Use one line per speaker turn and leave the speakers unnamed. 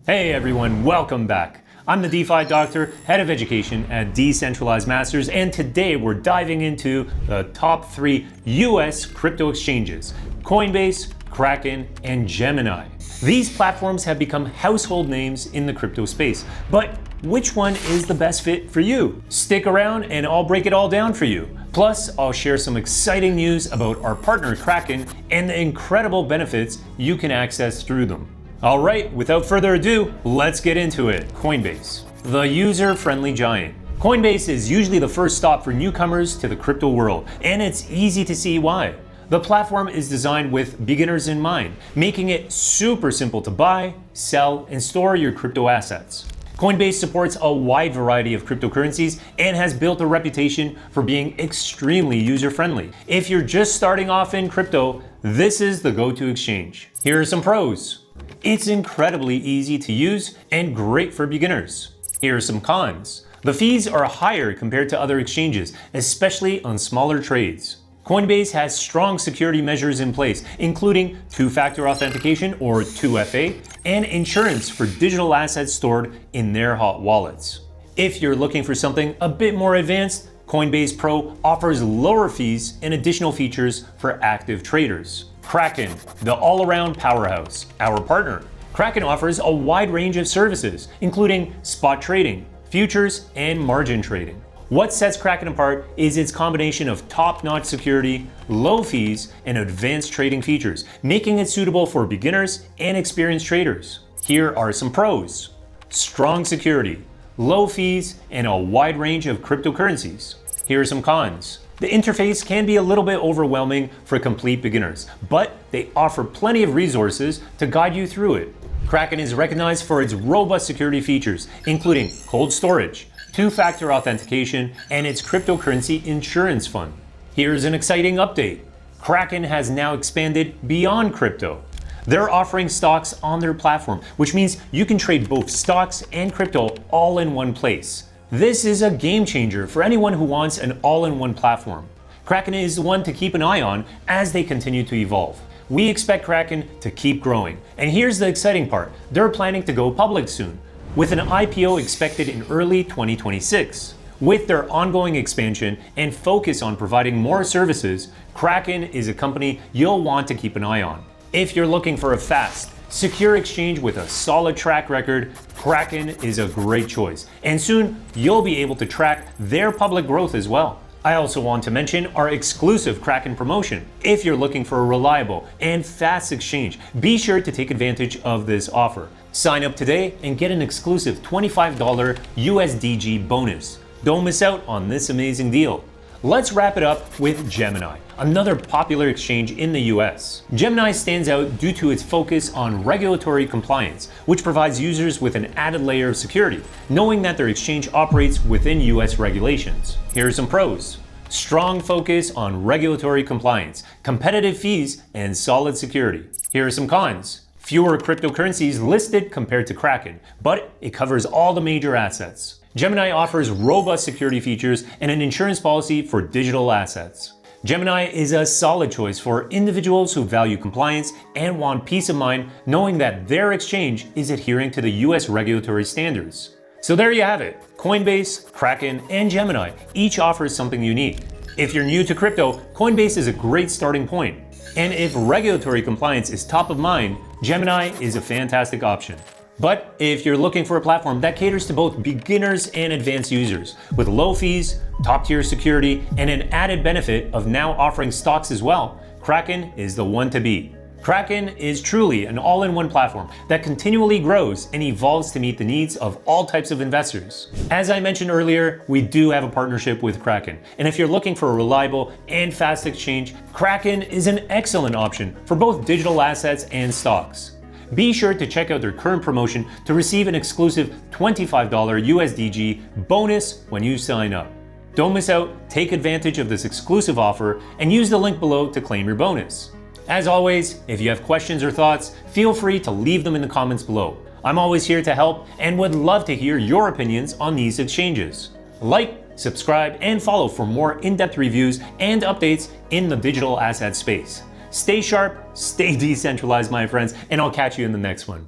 Hey everyone, welcome back. I'm the DeFi Doctor, Head of Education at Decentralized Masters, and today we're diving into the top 3 US crypto exchanges: Coinbase, Kraken, and Gemini. These platforms have become household names in the crypto space, but which one is the best fit for you? Stick around and I'll break it all down for you. Plus, I'll share some exciting news about our partner Kraken and the incredible benefits you can access through them. All right, without further ado, let's get into it. Coinbase, the user-friendly giant. Coinbase is usually the first stop for newcomers to the crypto world, and it's easy to see why. The platform is designed with beginners in mind, making it super simple to buy, sell, and store your crypto assets. Coinbase supports a wide variety of cryptocurrencies and has built a reputation for being extremely user-friendly. If you're just starting off in crypto, this is the go-to exchange. Here are some pros. It's incredibly easy to use and great for beginners. Here are some cons. The fees are higher compared to other exchanges, especially on smaller trades. Coinbase has strong security measures in place, including two-factor authentication or 2FA and insurance for digital assets stored in their hot wallets. If you're looking for something a bit more advanced, Coinbase Pro offers lower fees and additional features for active traders. Kraken, the all-around powerhouse, our partner. Kraken offers a wide range of services, including spot trading, futures, and margin trading. What sets Kraken apart is its combination of top-notch security, low fees, and advanced trading features, making it suitable for beginners and experienced traders. Here are some pros. Strong security, low fees, and a wide range of cryptocurrencies. Here are some cons. The interface can be a little bit overwhelming for complete beginners, but they offer plenty of resources to guide you through it. Kraken is recognized for its robust security features, including cold storage, two-factor authentication, and its cryptocurrency insurance fund. Here's an exciting update. Kraken has now expanded beyond crypto. They're offering stocks on their platform, which means you can trade both stocks and crypto all in one place. This is a game changer for anyone who wants an all-in-one platform. Kraken is the one to keep an eye on as they continue to evolve. We expect Kraken to keep growing. And here's the exciting part. They're planning to go public soon, with an IPO expected in early 2026. With their ongoing expansion and focus on providing more services, Kraken is a company you'll want to keep an eye on. If you're looking for a fast, secure exchange with a solid track record, Kraken is a great choice. And soon, you'll be able to track their public growth as well. I also want to mention our exclusive Kraken promotion. If you're looking for a reliable and fast exchange, be sure to take advantage of this offer. Sign up today and get an exclusive $25 USDG bonus. Don't miss out on this amazing deal. Let's wrap it up with Gemini, another popular exchange in the US. Gemini stands out due to its focus on regulatory compliance, which provides users with an added layer of security, knowing that their exchange operates within US regulations. Here are some pros. Strong focus on regulatory compliance, competitive fees, and solid security. Here are some cons. Fewer cryptocurrencies listed compared to Kraken, but it covers all the major assets. Gemini offers robust security features and an insurance policy for digital assets. Gemini is a solid choice for individuals who value compliance and want peace of mind knowing that their exchange is adhering to the US regulatory standards. So there you have it. Coinbase, Kraken, and Gemini each offers something unique. If you're new to crypto, Coinbase is a great starting point. And if regulatory compliance is top of mind, Gemini is a fantastic option. But if you're looking for a platform that caters to both beginners and advanced users, with low fees, top-tier security, and an added benefit of now offering stocks as well, Kraken is the one to beat. Kraken is truly an all-in-one platform that continually grows and evolves to meet the needs of all types of investors. As I mentioned earlier, we do have a partnership with Kraken, and if you're looking for a reliable and fast exchange, Kraken is an excellent option for both digital assets and stocks. Be sure to check out their current promotion to receive an exclusive $25 USDG bonus when you sign up. Don't miss out, take advantage of this exclusive offer, and use the link below to claim your bonus. As always, if you have questions or thoughts, feel free to leave them in the comments below. I'm always here to help and would love to hear your opinions on these exchanges. Like, subscribe, and follow for more in-depth reviews and updates in the digital asset space. Stay sharp, stay decentralized, my friends, and I'll catch you in the next one.